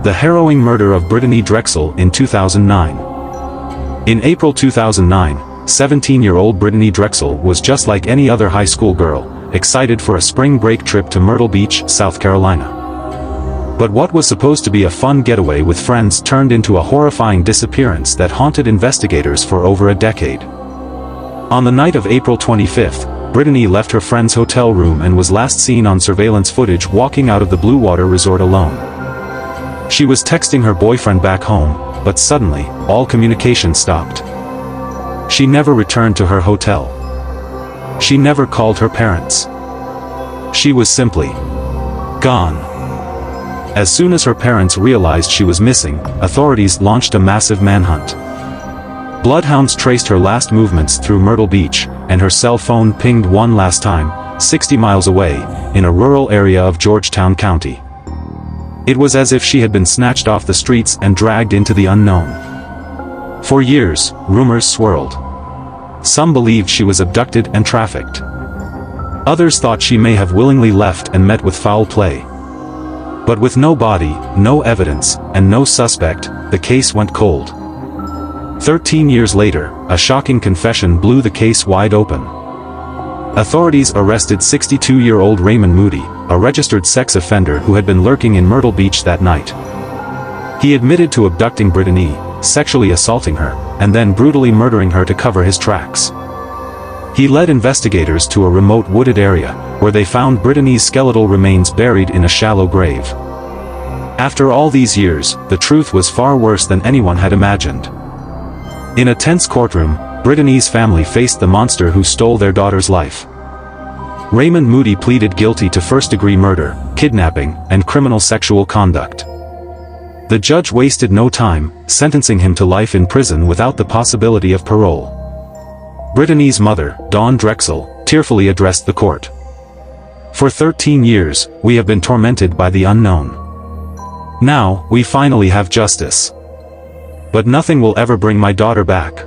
The harrowing murder of Brittanee Drexel in 2009. In April 2009, 17-year-old Brittanee Drexel was just like any other high school girl, excited for a spring break trip to Myrtle Beach, South Carolina. But what was supposed to be a fun getaway with friends turned into a horrifying disappearance that haunted investigators for over a decade. On the night of April 25, Brittanee left her friend's hotel room and was last seen on surveillance footage walking out of the Blue Water Resort alone. She was texting her boyfriend back home, but suddenly, all communication stopped. She never returned to her hotel. She never called her parents. She was simply gone. As soon as her parents realized she was missing, authorities launched a massive manhunt. Bloodhounds traced her last movements through Myrtle Beach, and her cell phone pinged one last time, 60 miles away, in a rural area of Georgetown County. It was as if she had been snatched off the streets and dragged into the unknown. For years, rumors swirled. Some believed she was abducted and trafficked. Others thought she may have willingly left and met with foul play. But with no body, no evidence, and no suspect, the case went cold. 13 years later, a shocking confession blew the case wide open. Authorities arrested 62-year-old Raymond Moody, a registered sex offender who had been lurking in Myrtle Beach that night. He admitted to abducting Brittanee, sexually assaulting her, and then brutally murdering her to cover his tracks. He led investigators to a remote wooded area, where they found Brittanee's skeletal remains buried in a shallow grave. After all these years, the truth was far worse than anyone had imagined. In a tense courtroom, Brittanee's family faced the monster who stole their daughter's life. Raymond Moody pleaded guilty to first-degree murder, kidnapping, and criminal sexual conduct. The judge wasted no time, sentencing him to life in prison without the possibility of parole. Brittanee's mother, Dawn Drexel, tearfully addressed the court. "For 13 years, we have been tormented by the unknown. Now, we finally have justice. But nothing will ever bring my daughter back,"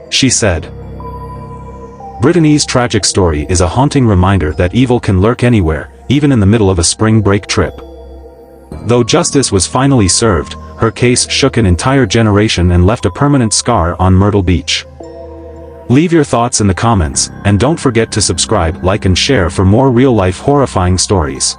she said. Brittanee's tragic story is a haunting reminder that evil can lurk anywhere, even in the middle of a spring break trip. Though justice was finally served, her case shook an entire generation and left a permanent scar on Myrtle Beach. Leave your thoughts in the comments, and don't forget to subscribe, like and share for more real-life horrifying stories.